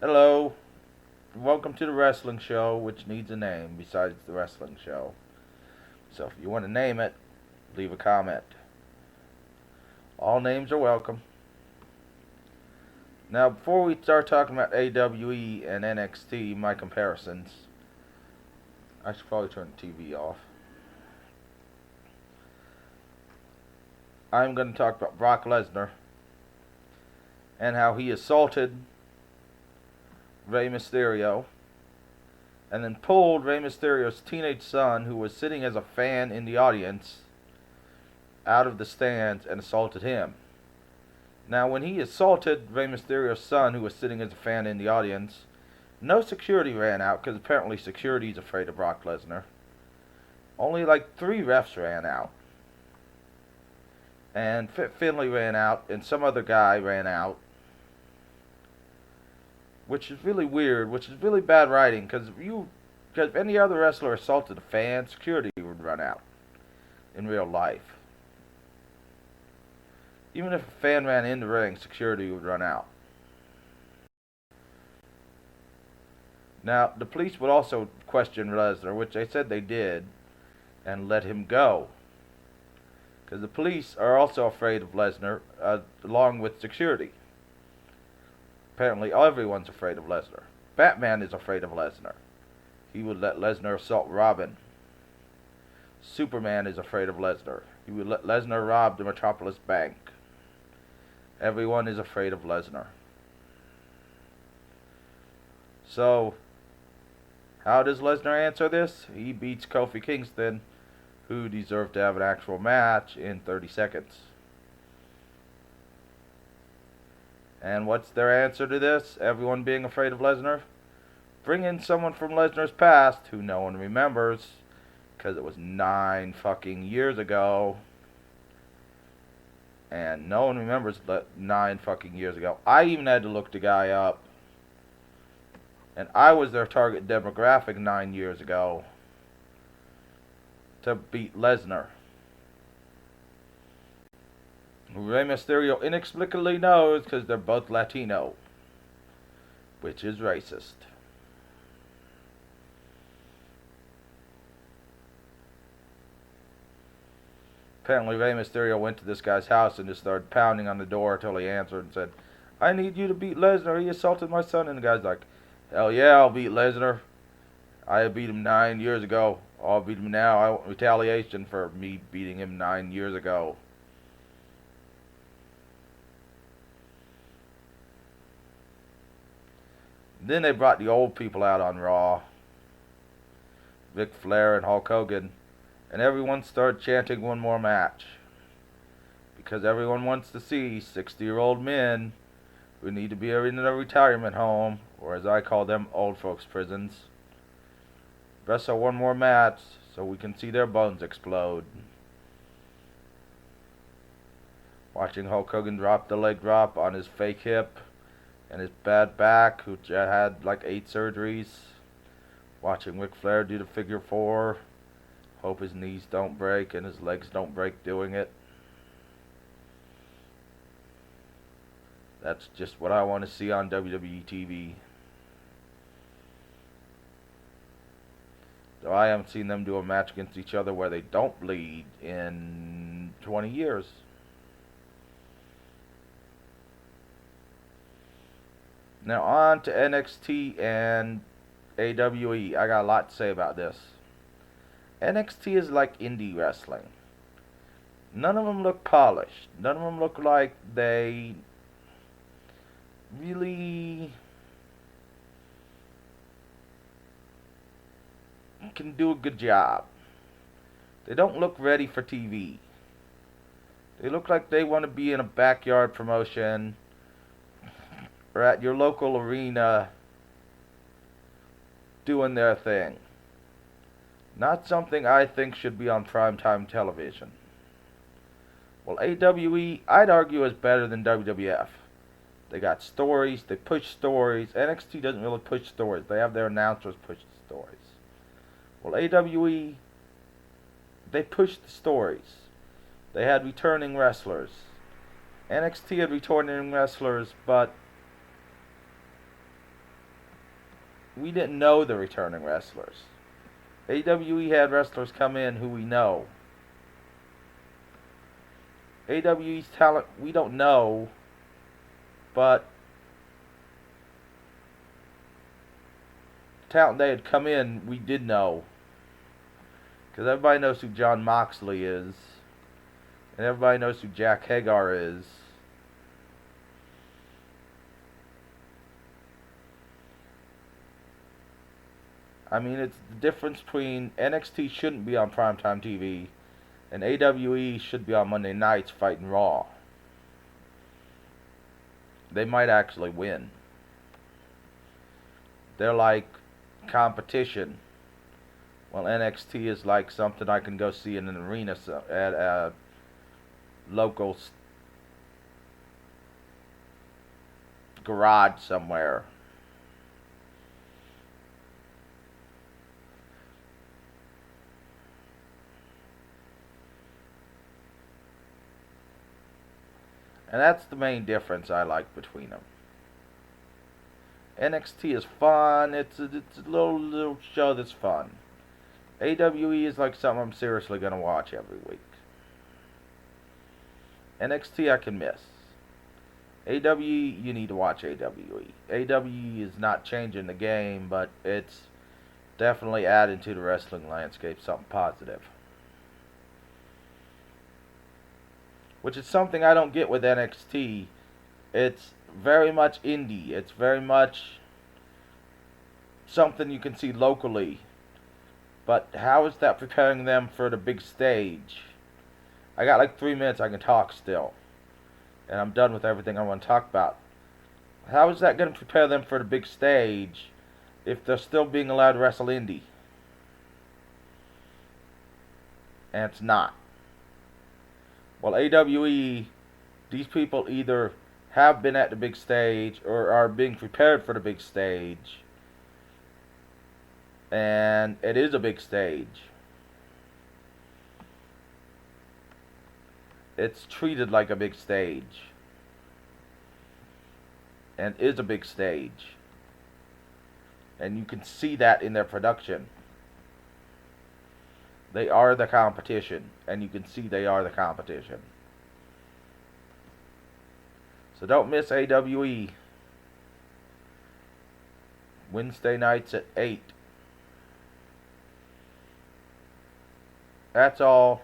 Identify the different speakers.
Speaker 1: Hello, welcome to the wrestling show, which needs a name besides the wrestling show. So if you want to name it, leave a comment. All names are welcome. Now, before we start talking about AWE and NXT, my comparisons, I should probably turn the TV off. I'm going to talk about Brock Lesnar and how he assaulted Rey Mysterio and then pulled Rey Mysterio's teenage son, who was sitting as a fan in the audience, out of the stands and assaulted him. Now, when he assaulted Rey Mysterio's son, who was sitting as a fan in the audience, no security ran out, because apparently security's afraid of Brock Lesnar. Only like 3 refs ran out. And Finley ran out, and some other guy ran out. Which is really weird, which is really bad writing, because if any other wrestler assaulted a fan, security would run out in real life. Even if a fan ran in the ring, security would run out. Now, the police would also question Lesnar, which they said they did, and let him go. Because the police are also afraid of Lesnar, along with security. Apparently, everyone's afraid of Lesnar. Batman is afraid of Lesnar. He would let Lesnar assault Robin. Superman is afraid of Lesnar. He would let Lesnar rob the Metropolis Bank. Everyone is afraid of Lesnar. So, how does Lesnar answer this? He beats Kofi Kingston, who deserved to have an actual match, in 30 seconds. And what's their answer to this? Everyone being afraid of Lesnar? Bring in someone from Lesnar's past who no one remembers, because it was 9 fucking years ago. And no one remembers 9 fucking years ago. I even had to look the guy up. And I was their target demographic 9 years ago to beat Lesnar. Rey Mysterio inexplicably knows because they're both Latino, which is racist. Apparently Rey Mysterio went to this guy's house and just started pounding on the door until he answered and said, "I need you to beat Lesnar. He assaulted my son." And the guy's like, "Hell yeah, I'll beat Lesnar. I beat him 9 years ago. I'll beat him now. I want retaliation for me beating him 9 years ago." Then they brought the old people out on Raw. Ric Flair and Hulk Hogan. And everyone started chanting one more match. Because everyone wants to see 60-year-old men who need to be in a retirement home, or as I call them, old folks prisons, wrestle one more match so we can see their bones explode. Watching Hulk Hogan drop the leg drop on his fake hip and his bad back, who had like 8 surgeries. Watching Ric Flair do the figure 4. Hope his knees don't break and his legs don't break doing it. That's just what I want to see on WWE TV. Though I haven't seen them do a match against each other where they don't bleed in 20 years. Now on to NXT and AWE. I got a lot to say about this. NXT is like indie wrestling. None of them look polished. None of them look like they really can do a good job. They don't look ready for TV. They look like they want to be in a backyard promotion or at your local arena doing their thing. Not something I think should be on primetime television. Well, AWE, I'd argue, is better than WWF. They got stories, they push stories. NXT doesn't really push stories. They have their announcers push the stories. Well, AWE, they pushed the stories. They had returning wrestlers. NXT had returning wrestlers, but we didn't know the returning wrestlers. AWE had wrestlers come in who we know. AWE's talent we don't know, but talent they had come in we did know. Because everybody knows who John Moxley is. And everybody knows who Jack Hagar is. I mean, it's the difference between NXT shouldn't be on primetime TV and AWE should be on Monday nights fighting Raw. They might actually win. They're like competition. Well, NXT is like something I can go see in an arena at a local garage somewhere. And that's the main difference I like between them. NXT is fun. It's a little show that's fun. AWE is like something I'm seriously going to watch every week. NXT I can miss. AWE, you need to watch AWE. AWE is not changing the game, but it's definitely adding to the wrestling landscape something positive. Which is something I don't get with NXT. It's very much indie. It's very much something you can see locally. But how is that preparing them for the big stage? I got like 3 minutes I can talk still. And I'm done with everything I want to talk about. How is that going to prepare them for the big stage if they're still being allowed to wrestle indie? And it's not. Well, AWE, these people either have been at the big stage or are being prepared for the big stage. And it is a big stage. It's treated like a big stage. And is a big stage. And you can see that in their production. They are the competition, and you can see they are the competition. So don't miss AWE. Wednesday nights at 8. That's all.